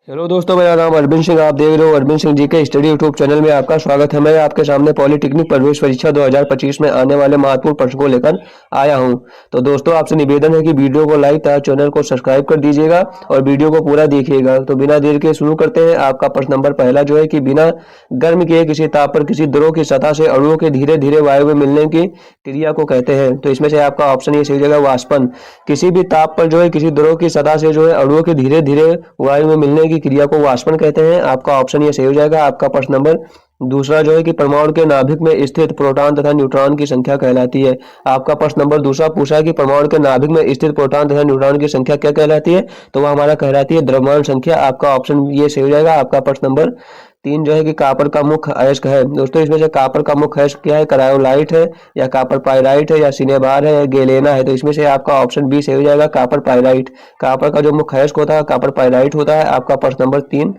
Hello दोस्तों, मेरा नाम अरविंद सिंह। आप देख रहे हो अरविंद सिंह जी के स्टडी यूट्यूब चैनल में आपका स्वागत है। मैं आपके सामने पॉलिटेक्निक प्रवेश परीक्षा 2025 में आने वाले महत्वपूर्ण प्रश्न को लेकर आया हूं। तो दोस्तों, आपसे निवेदन है कि वीडियो को लाइक तथा चैनल को सब्सक्राइब कर दीजिएगा और वीडियो को पूरा देखिएगा। तो बिना देर के शुरू करते हैं। आपका प्रश्न नंबर पहला जो है कि बिना गर्म किए किसी ताप पर किसी द्रव की सतह से अणुओं के धीरे धीरे वायु में मिलने की क्रिया को कहते हैं। तो इसमें से आपका ऑप्शन ये सही हो जाएगा, वाष्पन। किसी भी ताप पर जो है किसी द्रव की सतह से जो है अणुओं के धीरे धीरे वायु में मिलने की क्रिया को वाष्पन कहते हैं। आपका ऑप्शन ये सही हो जाएगा। आपका प्रश्न नंबर दूसरा जो है कि परमाणु के नाभिक में स्थित प्रोटॉन तथा न्यूट्रॉन की संख्या कहलाती है। आपका प्रश्न नंबर दूसरा पूछा है कि परमाणु के नाभिक में स्थित प्रोटॉन तथा न्यूट्रॉन की संख्या क्या कहलाती है, तो वह हमारा कहलाती है द्रव्यमान संख्या। आपका ऑप्शन ये सही हो जाएगा। आपका प्रश्न नंबर तीन जो है कि कापर का मुख्य अयस्क है। दोस्तों, इसमें से कापर का मुख्य अयस्क क्या है? क्रायोलाइट है या कापर पाइराइट है या सिनेबार है या गेलेना है। तो इसमें से आपका ऑप्शन बी सही हो जाएगा, कापर पाइराइट। कापर का जो मुख्य अयस्क होता है कापर पाइराइट होता है। आपका प्रश्न नंबर तीन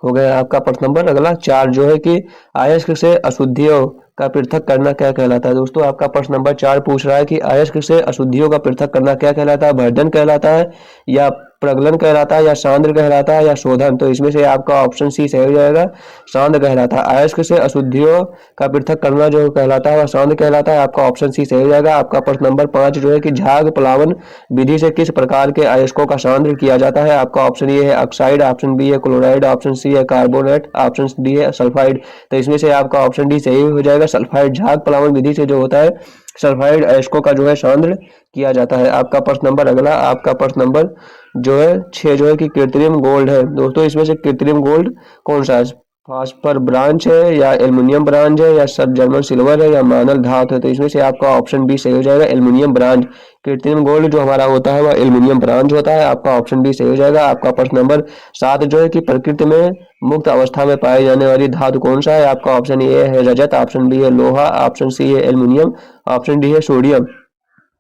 हो गया। आपका प्रश्न नंबर अगला चार जो है कि अयस्क से अशुद्धियों का पृथक करना क्या कहलाता है। दोस्तों, आपका प्रश्न नंबर चार पूछ रहा है कि अयस्क से अशुद्धियों का पृथक करना क्या कहलाता है? भर्जन कहलाता है या प्रगलन कहलाता है या सांद्र कहलाता है या शोधन। तो इसमें से आपका ऑप्शन सी सही हो जाएगा, सांद्र कहलाता है। अयस्क से अशुद्धियों का पृथक करना जो कहलाता है वह सांद्र कहलाता है। आपका ऑप्शन सी सही हो जाएगा। आपका प्रश्न नंबर पांच जो है कि झाग प्लावन विधि से किस प्रकार के अयस्कों का सांद्र किया जाता है। आपका ऑप्शन ए है ऑक्साइड, ऑप्शन बी है क्लोराइड, ऑप्शन सी है कार्बोनेट, ऑप्शन डी है सल्फाइड। तो इसमें से आपका ऑप्शन डी सही हो जाएगा, सल्फाइड। झाग प्लावन विधि से जो होता है सल्फाइड अयस्कों का जो है सांद्र किया जाता है। आपका प्रश्न नंबर अगला, आपका प्रश्न नंबर जो है छह जो है कि कृत्रिम गोल्ड है। दोस्तों, इसमें से कृत्रिम गोल्ड कौन सा है? फास्फर ब्रांच है या एल्युमिनियम ब्रांच है या सब जर्मन सिल्वर है या मानल धातु है। तो इसमें से आपका ऑप्शन बी सही हो जाएगा, एल्युमिनियम ब्रांच। कृत्रिम गोल्ड जो हमारा होता है वह एल्युमिनियम ब्रांच होता है। आपका ऑप्शन बी सही हो जाएगा। आपका प्रश्न नंबर सात जो है कि प्रकृति में मुक्त अवस्था में पाई जाने वाली धातु कौन सा है। आपका ऑप्शन ए है रजत, ऑप्शन बी है लोहा, ऑप्शन सी है एल्युमिनियम, ऑप्शन डी है सोडियम।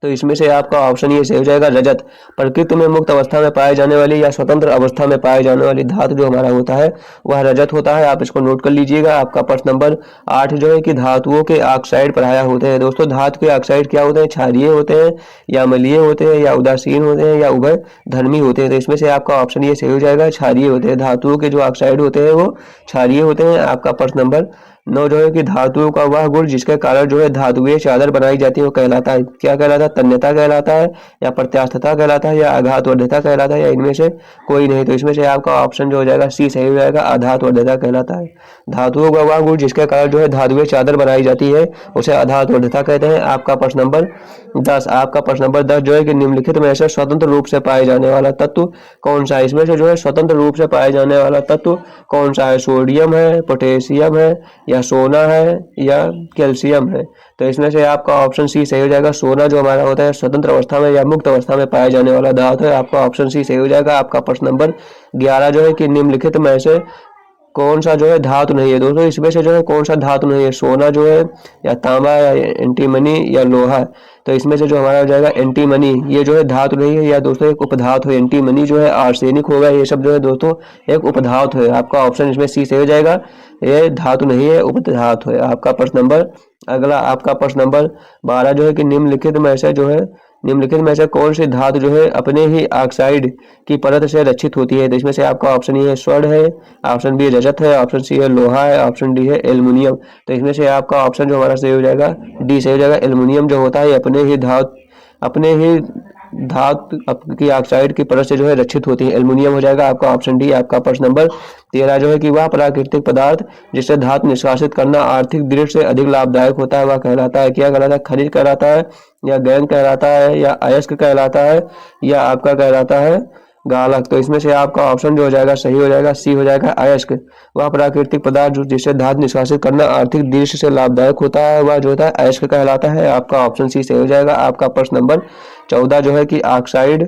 तो इसमें से आपका ऑप्शन ये सही हो जाएगा, रजत। प्रकृति में मुक्त अवस्था में पाए जाने वाली या स्वतंत्र अवस्था में पाए जाने वाली धातु जो हमारा होता है वह रजत होता है। आप इसको नोट कर लीजिएगा। आपका प्रश्न नंबर आठ जो है कि धातुओं के ऑक्साइड पढ़ाया होते हैं। दोस्तों, धातु के ऑक्साइड क्या होते हैं? क्षारीय होते हैं या अम्लीय होते हैं या उदासीन होते हैं या उभय धर्मी होते हैं। तो इसमें से आपका ऑप्शन ये सही हो जाएगा, क्षारीय होते हैं। धातुओं के जो ऑक्साइड होते हैं वो क्षारीय होते हैं। आपका प्रश्न नंबर नौ जो है कि धातुओं का वह गुण जिसके कारण जो है धातुएं चादर बनाई जाती है वो कहलाता है। क्या कहलाता है? तन्यता कहलाता है या प्रत्यास्थता कहलाता है या आघातवर्ध्यता कहलाता है या इनमें से कोई नहीं। तो इसमें से आपका ऑप्शन जो हो जाएगा सी सही हो जाएगा, आघातवर्ध्यता कहलाता है। धातुओं का वह गुण जिसके कारण जो है धातुएं चादर बनाई जाती है उसे आघातवर्ध्यता कहते हैं। आपका प्रश्न नंबर दस, आपका प्रश्न नंबर दस जो है कि निम्नलिखित में से स्वतंत्र रूप से पाए जाने वाला तत्व कौन सा है। इसमें से जो है स्वतंत्र रूप से पाए जाने वाला तत्व कौन सा है? सोडियम है, पोटेशियम है या सोना है या कैल्शियम है। तो इसमें से आपका ऑप्शन सी सही हो जाएगा, सोना जो हमारा होता है स्वतंत्र अवस्था में या मुक्त अवस्था में पाए जाने वाला धातु है। आपका ऑप्शन सी सही हो जाएगा। आपका प्रश्न नंबर ग्यारह जो है कि निम्नलिखित में से कौन सा जो है धातु नहीं है। दोस्तों, इसमें से जो है कौन सा धातु नहीं है? सोना जो है या तांबा या एंटीमनी या लोहा। तो इसमें से जो हमारा हो जाएगा एंटीमनी, ये जो है धातु नहीं है या दोस्तों एक उपधातु है। एंटीमनी जो है आर्सेनिक होगा, ये सब जो है दोस्तों एक उपधातु है। आपका ऑप्शन इसमें सी सही हो जाएगा, ये धातु नहीं है, उपधातु है। आपका प्रश्न नंबर अगला, आपका प्रश्न नंबर बारह जो है कि निम्नलिखित में से जो है निम्नलिखित में से कौन सी धातु जो है अपने ही ऑक्साइड की परत से रक्षित होती है। तो इसमें से आपका ऑप्शन ए है स्वर्ण है, ऑप्शन बी रजत है, ऑप्शन सी है लोहा है, ऑप्शन डी है एल्युमिनियम। तो इसमें से आपका ऑप्शन जो हमारा सही हो जाएगा, डी सही हो जाएगा। एल्युमिनियम जो होता है अपने ही धातु की ऑक्साइड की परत से जो है रक्षित होती है। एल्युमिनियम हो जाएगा। आपका ऑप्शन डी। आपका प्रश्न नंबर तेरह जो है कि वह प्राकृतिक पदार्थ जिससे धातु निष्कासित करना आर्थिक दृष्टि से अधिक लाभदायक होता है वह कहलाता है। क्या कहलाता है? खनिज कहलाता है या गैंग कहलाता है या अयस्क कहलाता है या आपका कहलाता है गालक। तो इसमें से आपका ऑप्शन जो हो जाएगा सही हो जाएगा, सी हो जाएगा, अयस्क। वह प्राकृतिक पदार्थ जो जिससे धातु निष्कासित करना आर्थिक दृष्टि से लाभदायक होता है वह जो होता है अयस्क कहलाता है। आपका ऑप्शन सी सही हो जाएगा। आपका प्रश्न नंबर चौदह जो है कि ऑक्साइड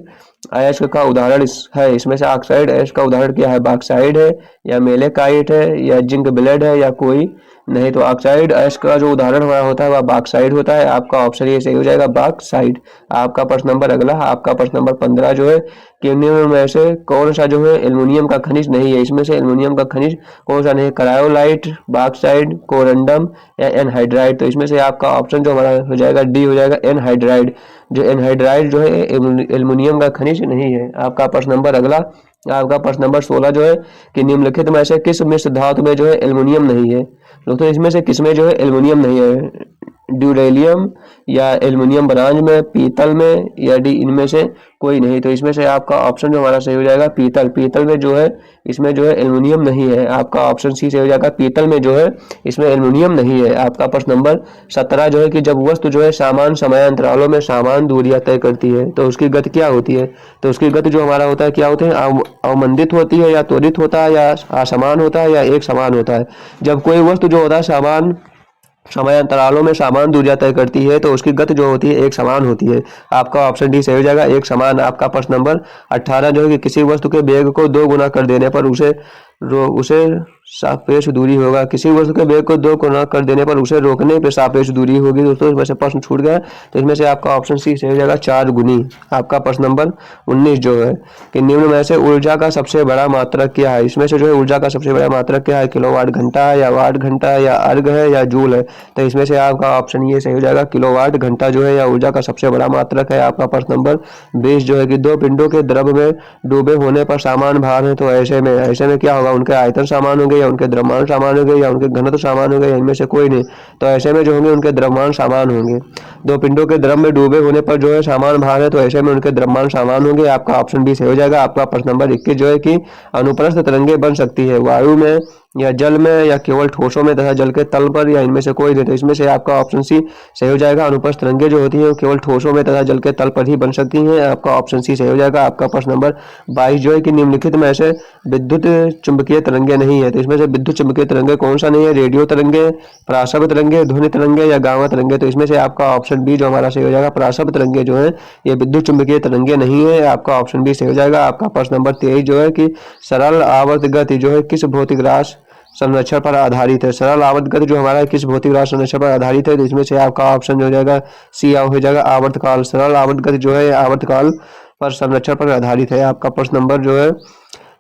अयस्क का उदाहरण है। इसमें से ऑक्साइड अयस्क का उदाहरण क्या है? बॉक्साइड है या मेलेकाइट है या जिंक ब्लेड है या कोई नहीं। तो ऑक्साइड अयस्क का जो उदाहरण हमारा होता है वह बॉक्साइड होता है। आपका ऑप्शन ये सही हो जाएगा, बॉक्साइड। आपका प्रश्न नंबर अगला, आपका प्रश्न नंबर पंद्रह जो है कि निम्न में से कौन सा जो है एल्युमिनियम का खनिज नहीं है। इसमें से एल्युमिनियम का खनिज कौन सा नहीं है? क्रायोलाइट, बॉक्साइड, कोरंडम या एनहाइड्राइड। तो इसमें से आपका ऑप्शन जो हमारा हो जाएगा डी हो जाएगा, एनहाइड्राइड। जो एनहाइड्राइड जो है एल्युमिनियम का खनिज नहीं है। आपका प्रश्न नंबर अगला, आपका प्रश्न नंबर 16 जो है कि निम्नलिखित में से किस मिश्र धातु में जो है एल्युमिनियम नहीं है। दोस्तों इसमें से किसमें जो है एल्युमिनियम नहीं है, ड्यूरेलियम या एल्युमिनियम ब्रांज में, पीतल में, या डी इनमें से कोई नहीं। तो इसमें से आपका ऑप्शन जो हमारा सही हो जाएगा पीतल। पीतल में जो है इसमें जो है एल्युमिनियम नहीं है। आपका ऑप्शन सी सही हो जाएगा, पीतल में जो है इसमें एल्युमिनियम नहीं है। आपका प्रश्न नंबर 17 जो है कि जब वस्तु जो है समान समयांतरालों में समान दूरियां तय करती है तो उसकी गति क्या होती है। तो उसकी गति जो हमारा होता है क्या होते हैं, अवमंदित होती है, या त्वरित होता है, या असमान होता है, या एक समान होता है। जब कोई वस्तु जो होता है समान समयांतरालों में समान दूरियां तय करती है तो उसकी गति जो होती है एक समान होती है। आपका ऑप्शन डी सही हो जाएगा, एक समान। आपका प्रश्न नंबर 18 जो है कि किसी वस्तु के वेग को 2 गुना कर देने पर उसे सापेक्ष दूरी होगा। किसी वस्तु के वेग को 2 गुना कर देने पर उसे रोकने पर सापेक्ष दूरी होगी। दोस्तों इसमें से प्रश्न छूट गया, तो इसमें से आपका ऑप्शन सी सही हो जाएगा, 4 गुनी। आपका प्रश्न नंबर 19 जो है कि निम्न में से ऊर्जा का सबसे बड़ा मात्रक क्या है। इसमें से जो है ऊर्जा का सबसे बड़ा मात्रक क्या है, किलोवाट घंटा है, या वाट घंटा है, या अर्घ है, या जूल है। तो इसमें से आपका ऑप्शन ये सही हो जाएगा, किलोवाट घंटा जो है या ऊर्जा का सबसे बड़ा मात्रक है। आपका प्रश्न नंबर 20 जो है कि 2 पिंडों के द्रव में डूबे होने पर समान भार है तो ऐसे में क्या होगा, उनके आयतन समान होंगे, या उनके द्रव्यमान समान होंगे, या उनके घनत्व समान होंगे, या इनमें से कोई नहीं। तो ऐसे में जो होंगे उनके द्रव्यमान समान होंगे। 2 पिंडों के द्रव में डूबे होने पर जो है समान भार है तो ऐसे में उनके द्रव्यमान समान होंगे। आपका ऑप्शन बी सही हो जाएगा। आपका प्रश्न नंबर 21 जो है कि अनुप्रस्थ तरंगे बन सकती है वायु में, या जल में, या केवल ठोसों में तथा जल के तल पर, या इनमें से कोई नहीं। तो इसमें से आपका ऑप्शन सी सही हो जाएगा। अनुप्रस्थ तरंगे जो होती हैं वो केवल ठोसों में तथा जल के तल पर ही बन सकती हैं। आपका ऑप्शन सी सही हो जाएगा। आपका प्रश्न नंबर 22 जो है कि निम्नलिखित में से विद्युत चुंबकीय तरंगे नहीं है। तो इसमें से विद्युत चुंबकीय तरंगे कौन सा नहीं है, रेडियो तरंगे, पराशब्द तरंगे, ध्वनि तरंगे, या गामा तरंगे। तो इसमें से आपका ऑप्शन बी जो हमारा सही हो जाएगा, पराशब्द तरंगे जो है ये विद्युत चुंबकीय तरंगे नहीं है। आपका ऑप्शन बी सही हो जाएगा। आपका प्रश्न नंबर 23 जो है कि सरल आवर्त गति जो है किस भौतिक राशि संरक्षण पर आधारित है। सरल आवर्त गति जो हमारा किस भौतिक राशि संरक्षण पर आधारित है। तो इसमें से आपका ऑप्शन जो हो जाएगा सी हो जाएगा, आवर्तकाल। सरल आवर्त गति जो है आवर्तकाल पर संरक्षण पर आधारित है। आपका प्रश्न नंबर जो है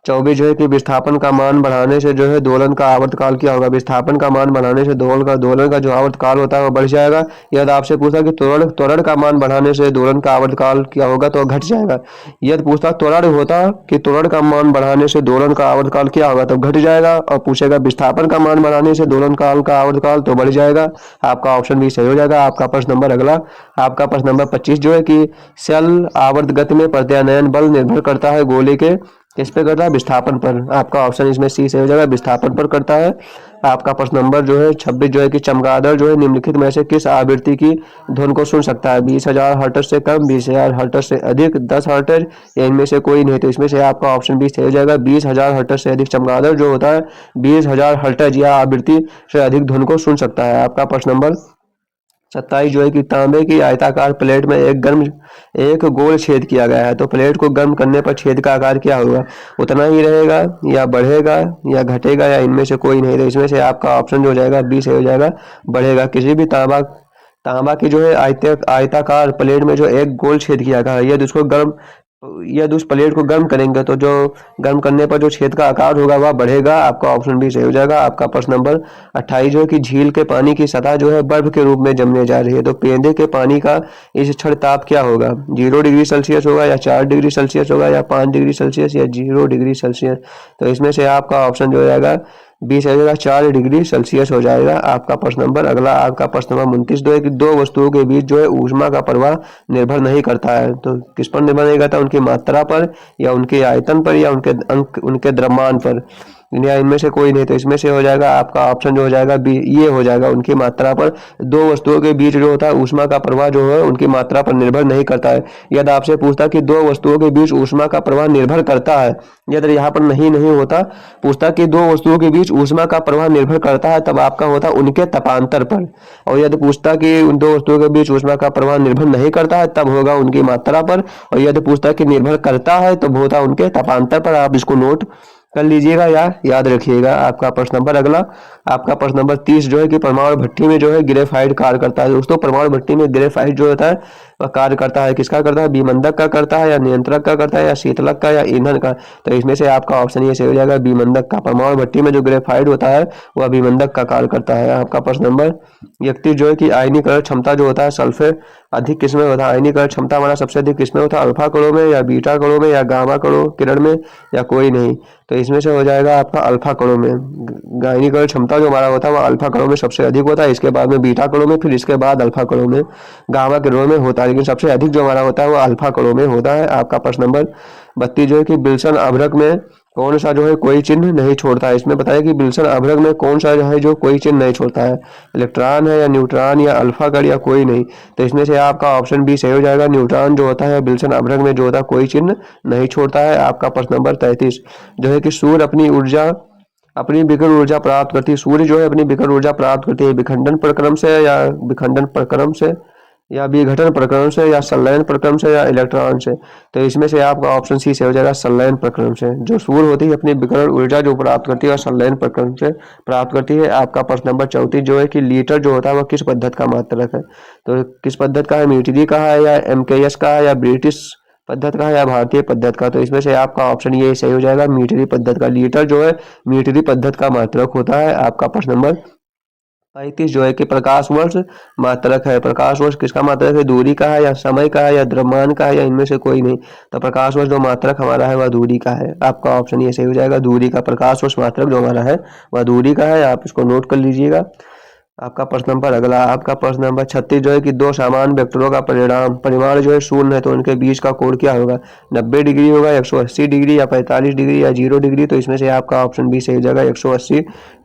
24 जो है कि विस्थापन का मान बढ़ाने से जो है दोलन का आवर्तकाल क्या होगा। विस्थापन का मान बढ़ाने से दोलन का जो आवर्तकाल होता है वो बढ़ जाएगा। यदि आपसे पूछा कि त्वरण का मान बढ़ाने से दोलन का आवर्तकाल क्या होगा तो घट जाएगा। यदि पूछता त्वरण होता कि त्वरण का मान बढ़ाने से दोलन का आवर्तकाल क्या होगा तो घट जाएगा, और पूछेगा विस्थापन का मान बढ़ाने से दोलन काल का आवर्तकाल तो बढ़ जाएगा। आपका ऑप्शन भी सही हो जाएगा। आपका प्रश्न नंबर अगला, आपका प्रश्न नंबर 25 जो है कि शेल आवर्त गति में प्रत्यानयन बल निर्भर करता है गोले के किस पे करता है, विस्थापन पर। आपका ऑप्शन इसमें सी सही हो जाएगा, विस्थापन पर करता है। आपका प्रश्न नंबर जो है 26 जो है कि चमगादड़ जो है निम्नलिखित में से किस आवृत्ति की धुन को सुन सकता है। 20,000 हर्ट्ज से कम, 20,000 हर्ट्ज से अधिक, 10 हर्ट्ज, या इनमें से कोई नहीं। तो इसमें से आपका ऑप्शन बी सही हो जाएगा, 20,000 हर्ट्ज से अधिक चमगादड़ जो होता है 20,000 हर्ट्ज या आवृत्ति से अधिक धुन को सुन सकता है। आपका प्रश्न नंबर 27 जो है कि तांबे की आयताकार प्लेट में एक गोल छेद किया गया है तो प्लेट को गर्म करने पर छेद का आकार क्या होगा, उतना ही रहेगा, या बढ़ेगा, या घटेगा, या इनमें से कोई नहीं। तो इसमें से आपका ऑप्शन जो हो जाएगा बी से हो जाएगा, बढ़ेगा। किसी भी तांबा की जो है आयताकार प्लेट में जो एक गोल छेद किया गया है यदि उस प्लेट को गर्म करेंगे तो जो गर्म करने पर जो छेद का आकार होगा वह बढ़ेगा। आपका ऑप्शन बी सही हो जाएगा। आपका प्रश्न नंबर 28 जो है कि झील के पानी की सतह जो है बर्फ के रूप में जमने जा रही है तो पेंदे के पानी का इस क्षण ताप क्या होगा, 0 डिग्री सेल्सियस होगा, या 4 डिग्री सेल्सियस होगा, या 5 डिग्री सेल्सियस, या 0 डिग्री सेल्सियस। तो इसमें से आपका ऑप्शन जो हो जाएगा 20 हो जाएगा, 4 डिग्री सेल्सियस हो जाएगा। आपका प्रश्न नंबर अगला, आपका प्रश्न नंबर 29 जो है कि दो वस्तुओं के बीच जो है ऊष्मा का प्रवाह निर्भर नहीं करता है तो किस पर निर्भर नहीं करता, उनकी मात्रा पर, या उनके आयतन पर, या उनके द्रव्यमान पर, या इनमें से कोई नहीं। तो इसमें से हो जाएगा आपका ऑप्शन जो हो जाएगा बी, ये हो जाएगा उनकी मात्रा पर। दो वस्तुओं के बीच जो होता है ऊष्मा का प्रवाह जो है उनकी मात्रा पर निर्भर नहीं करता है। यदि आपसे पूछता कि दो वस्तुओं के बीच ऊष्मा का प्रवाह निर्भर करता है, यदि यहाँ पर नहीं होता, पूछता कि दो वस्तुओं के बीच ऊष्मा का प्रवाह निर्भर करता है तब आपका होता उनके तपांतर पर। और यदि पूछता कि उन दो वस्तुओं के बीच ऊष्मा का प्रवाह निर्भर नहीं करता है तब होगा उनकी मात्रा पर। और यदि पूछता कि निर्भर करता है तब होता उनके तपांतर पर। आप इसको नोट कर लीजिएगा या याद रखिएगा। आपका प्रश्न नंबर अगला, आपका प्रश्न नंबर 30 जो है कि परमाणु भट्टी में जो है ग्रेफाइट कार्य करता है। दोस्तों परमाणु भट्टी में ग्रेफाइट जो होता है वह कार्य करता है, किसका करता है, विमंदक का करता है या नियंत्रक का करता है या शीतलक का या ईंधन का। तो इसमें से आपका ऑप्शन ये सही हो जाएगा विमंदक का। परमाणु भट्टी में जो ग्रेफाइट होता है वह विमंदक का कार्य करता है। आपका प्रश्न नंबर 31 जो है कि आयनीकरण क्षमता जो होता है सल्फर अधिक किसमें होता है, आयनीकरण क्षमता हमारा सबसे अधिक किसमें होता है, अल्फा कणों में या बीटा कणों में या गामा कणों किरण में या कोई नहीं। तो इसमें से हो जाएगा आपका अल्फा कणों में। आयनीकरण क्षमता जो हमारा होता है वह अल्फा कणों में सबसे अधिक होता है, इसके बाद में बीटा कणों में, फिर इसके बाद अल्फा कणों में, गामा किरणों में होता है, लेकिन सबसे अधिक जो हमारा होता है वो अल्फा कणों में होता है। आपका प्रश्न नंबर 32 जो है कि विल्सन अभ्रक में कौन सा जो है कोई चिन्ह नहीं छोड़ता है। इसमें बताया कि विल्सन अभ्रक में कौन सा जो है जो कोई चिन्ह नहीं छोड़ता है, इलेक्ट्रॉन है या न्यूट्रॉन या अल्फा कण या कोई नहीं। तो इसमें से आपका ऑप्शन बी सही हो जाएगा, न्यूट्रॉन जो होता है विल्सन अभ्रक में जो होता है कोई चिन्ह नहीं छोड़ता है। आपका प्रश्न नंबर 33 जो है कि सूर्य अपनी विकिरण ऊर्जा प्राप्त करती है, सूर्य जो है अपनी विकिरण ऊर्जा प्राप्त करती है विखंडन प्रक्रम से या विखंडन प्रक्रम से या विघटन प्रक्रम से या संलयन प्रक्रम से या इलेक्ट्रॉन से। तो इसमें से आपका ऑप्शन सी से हो जाएगा संलयन प्रक्रम से। जो सूर्य होती है अपनी विकिरण ऊर्जा जो प्राप्त करती है और संलयन प्रक्रम से प्राप्त करती है। आपका प्रश्न नंबर 34 जो है कि लीटर जो होता है वह किस पद्धति का मात्रक है। तो किस पद्धति का है, मीटरी का है या MKS का है या ब्रिटिश पद्धति का है या भारतीय पद्धति का। तो इसमें से आपका ऑप्शन ये सही हो जाएगा, मीटरी पद्धति का। लीटर जो है मीटरी पद्धति का मात्रक होता है। आपका प्रश्न नंबर 35 जो है कि प्रकाश वर्ष मात्रक है। प्रकाश वर्ष किसका मात्रक है, दूरी का है या समय का है या द्रव्यमान का है या इनमें से कोई नहीं। तो प्रकाश वर्ष जो मात्रक हमारा है वह दूरी का है। आपका ऑप्शन ये सही हो जाएगा, दूरी का। प्रकाश वर्ष मात्रक जो हमारा है वह दूरी का है, आप इसको नोट कर लीजिएगा। आपका प्रश्न नंबर अगला, आपका प्रश्न नंबर 36 जो है कि दो समान वेक्टरों का परिमाण जो है शून्य है तो उनके बीच का कोण क्या होगा, 90 डिग्री होगा, 180 डिग्री या 45 डिग्री या 0 डिग्री। तो इसमें से आपका ऑप्शन बी सही हो जाएगा, 180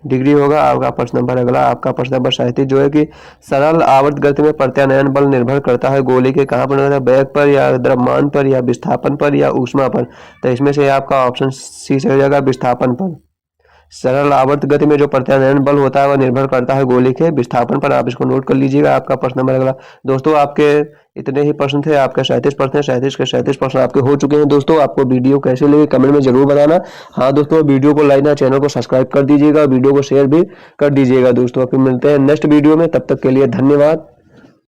डिग्री होगा। आपका प्रश्न नंबर अगला, आपका प्रश्न नंबर 37 जो है कि सरल आवर्त गति में प्रत्यानयन बल निर्भर करता है गोले के कहाँ पर निर्भर करता है, वेग पर या द्रव्यमान पर या विस्थापन पर या ऊष्मा पर। तो इसमें से आपका ऑप्शन सी सही हो जाएगा, विस्थापन पर। सरल आवर्त गति में जो प्रत्यानयन बल होता है वह निर्भर करता है गोले के विस्थापन पर, आप इसको नोट कर लीजिएगा। आपका प्रश्न नंबर अगला, दोस्तों आपके इतने ही प्रश्न थे, आपके 37 प्रश्न है, 37 के 37 प्रश्न आपके हो चुके हैं। दोस्तों आपको वीडियो कैसे लगे कमेंट में जरूर बताना। हाँ दोस्तों, वीडियो को लाइक, चैनल को सब्सक्राइब कर दीजिएगा, वीडियो को शेयर भी कर दीजिएगा। दोस्तों फिर मिलते हैं नेक्स्ट वीडियो में, तब तक के लिए धन्यवाद।